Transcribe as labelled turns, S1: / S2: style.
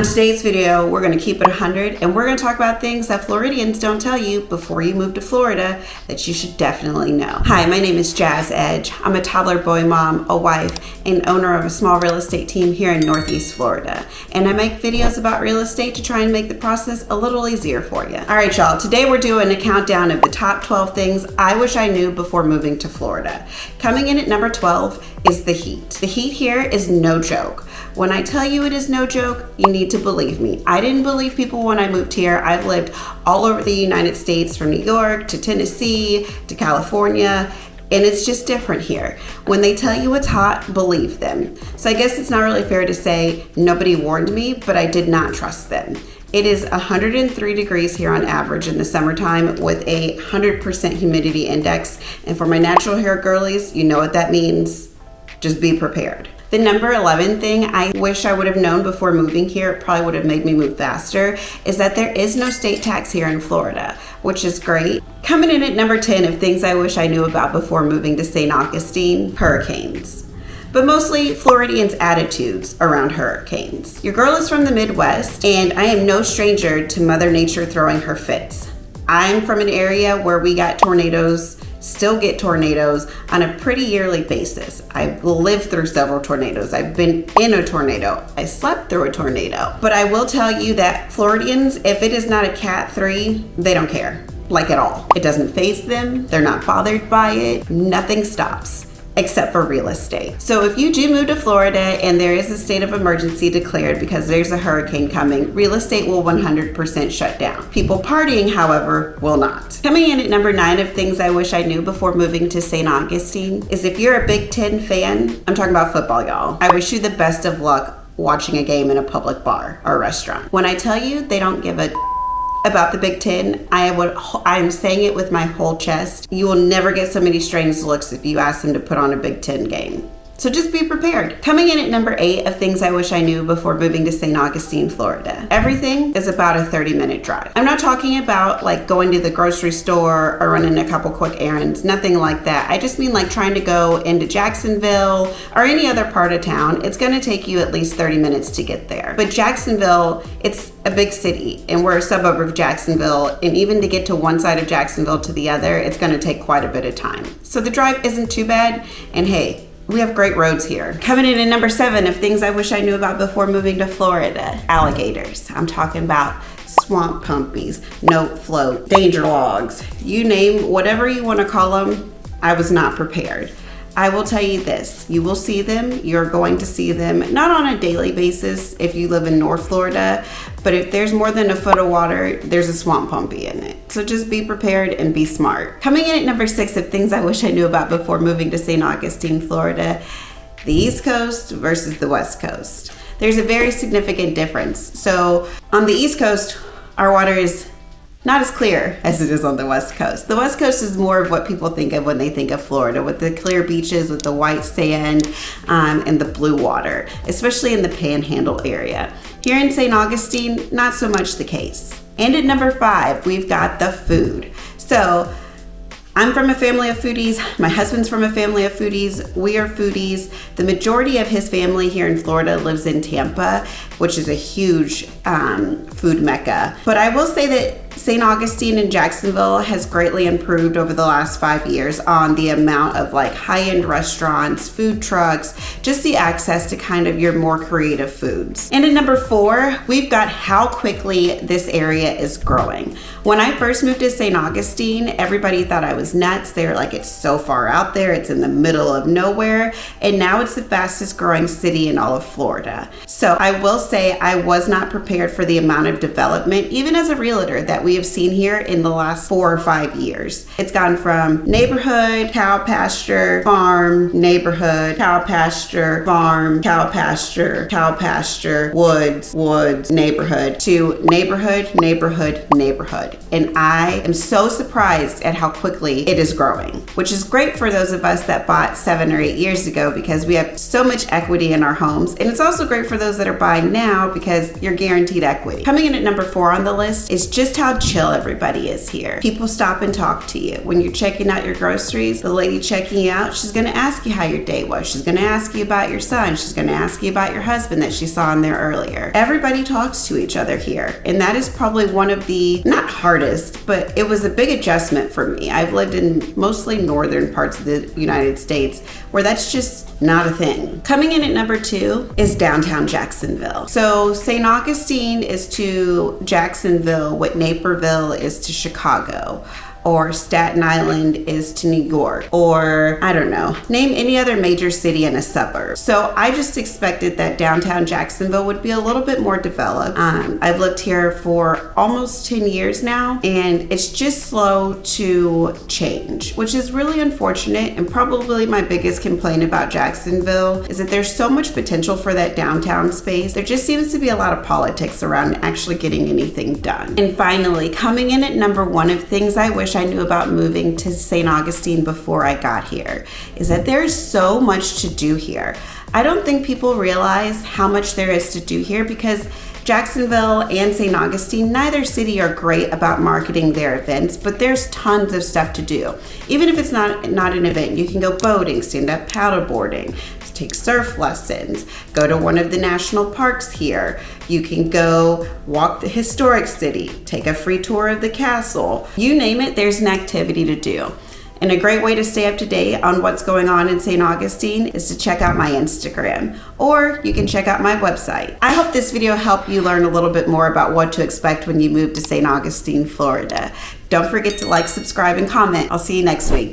S1: today's video, we're going to keep it 100 and we're going to talk about things that Floridians don't tell you before you move to Florida that you should definitely know. Hi, my name is Jazz Edge. I'm a toddler boy mom, a wife, and owner of a small real estate team here in Northeast Florida. And I make videos about real estate to try and make the process a little easier for you. All right, y'all, today we're doing a countdown of the top 12 things I wish I knew before moving to Florida. Coming in at number 12 is the heat. The heat here is no joke. When I tell you it is no joke, you need to believe me. I didn't believe people when I moved here. I've lived all over the United States, from New York to Tennessee to California, and it's just different here. When they tell you it's hot, believe them. So I guess it's not really fair to say nobody warned me, but I did not trust them. It is 103 degrees here on average in the summertime with a 100% humidity index. And for my natural hair girlies, you know what that means. Just be prepared. The number 11 thing I wish I would have known before moving here, it probably would have made me move faster, is that there is no state tax here in Florida, which is great. Coming in at number 10 of things I wish I knew about before moving to St. Augustine, hurricanes. But mostly Floridians' attitudes around hurricanes. Your girl is from the Midwest, and I am no stranger to Mother Nature throwing her fits. I'm from an area where we got tornadoes, still get tornadoes on a pretty yearly basis. I've lived through several tornadoes. I've been in a tornado. I slept through a tornado. But I will tell you that Floridians, if it is not a Cat 3, they don't care, like at all. It doesn't faze them. They're not bothered by it. Nothing stops. Except for real estate. So if you do move to Florida and there is a state of emergency declared because there's a hurricane coming, real estate will 100% shut down. People partying, however, will not. Coming in at number 9 of things I wish I knew before moving to St. Augustine is if you're a Big Ten fan, I'm talking about football, y'all, I wish you the best of luck watching a game in a public bar or restaurant. When I tell you they don't give a about the Big Ten, I am saying it with my whole chest. You will never get so many strange looks if you ask them to put on a Big Ten game. So just be prepared. Coming in at number 8 of things I wish I knew before moving to St. Augustine, Florida. Everything is about a 30-minute drive. I'm not talking about like going to the grocery store or running a couple quick errands, nothing like that. I just mean like trying to go into Jacksonville or any other part of town. It's gonna take you at least 30 minutes to get there. But Jacksonville, it's a big city and we're a suburb of Jacksonville, and even to get to one side of Jacksonville to the other, it's gonna take quite a bit of time. So the drive isn't too bad, and hey, we have great roads here. Coming in at number 7 of things I wish I knew about before moving to Florida, alligators. I'm talking about swamp pumpies, note float, danger logs, you name whatever you want to call them. I was not prepared. I will tell you this, you will see them, you're going to see them, not on a daily basis if you live in North Florida, but if there's more than a foot of water, there's a swamp pumpy in it. So just be prepared and be smart. Coming in at number 6 of things I wish I knew about before moving to St. Augustine, Florida, the East Coast versus the West Coast. There's a very significant difference. So on the East Coast, our water is not as clear as it is on the West Coast. The West Coast is more of what people think of when they think of Florida, with the clear beaches, with the white sand, and the blue water, especially in the Panhandle area. Here in St. Augustine, not so much the case. And at number 5, we've got the food. So I'm from a family of foodies. My husband's from a family of foodies. We are foodies. The majority of his family here in Florida lives in Tampa, which is a huge food mecca. But I will say that St. Augustine and Jacksonville has greatly improved over the last 5 years on the amount of like high-end restaurants, food trucks, just the access to kind of your more creative foods. And at number 4, we've got how quickly this area is growing. When I first moved to St. Augustine, everybody thought I was nuts. They were like, it's so far out there, it's in the middle of nowhere. And now it's the fastest growing city in all of Florida. So I will say I was not prepared for the amount of development, even as a realtor, that we have seen here in the last 4 or 5 years. It's gone from neighborhood, cow pasture, farm, neighborhood, cow pasture, farm, cow pasture, cow pasture, woods, neighborhood, to neighborhood, neighborhood, neighborhood. And I am so surprised at how quickly it is growing, which is great for those of us that bought 7 or 8 years ago because we have so much equity in our homes. And it's also great for those that are buying now because you're guaranteed equity. Coming in at number 4 on the list is just how how chill everybody is here. People stop and talk to you. When you're checking out your groceries, the lady checking you out, she's gonna ask you how your day was. She's gonna ask you about your son. She's gonna ask you about your husband that she saw in there earlier. Everybody talks to each other here. And that is probably one of the, not hardest, but it was a big adjustment for me. I've lived in mostly northern parts of the United States where that's just not a thing. Coming in at number 2 is downtown Jacksonville. So St. Augustine is to Jacksonville what Naperville is to Chicago, or Staten Island is to New York, or I don't know, name any other major city in a suburb. So I just expected that downtown Jacksonville would be a little bit more developed. I've lived here for almost 10 years now, and it's just slow to change, which is really unfortunate. And probably my biggest complaint about Jacksonville is that there's so much potential for that downtown space. There just seems to be a lot of politics around actually getting anything done. And finally, coming in at number 1 of things I wish I knew about moving to St. Augustine before I got here is that there's so much to do here. I don't think people realize how much there is to do here because Jacksonville and St. Augustine, neither city are great about marketing their events, but there's tons of stuff to do. Even if it's not an event, you can go boating, stand up paddleboarding, take surf lessons, go to one of the national parks here. You can go walk the historic city, take a free tour of the castle. You name it, there's an activity to do. And a great way to stay up to date on what's going on in St. Augustine is to check out my Instagram, or you can check out my website. I hope this video helped you learn a little bit more about what to expect when you move to St. Augustine, Florida. Don't forget to like, subscribe, and comment. I'll see you next week.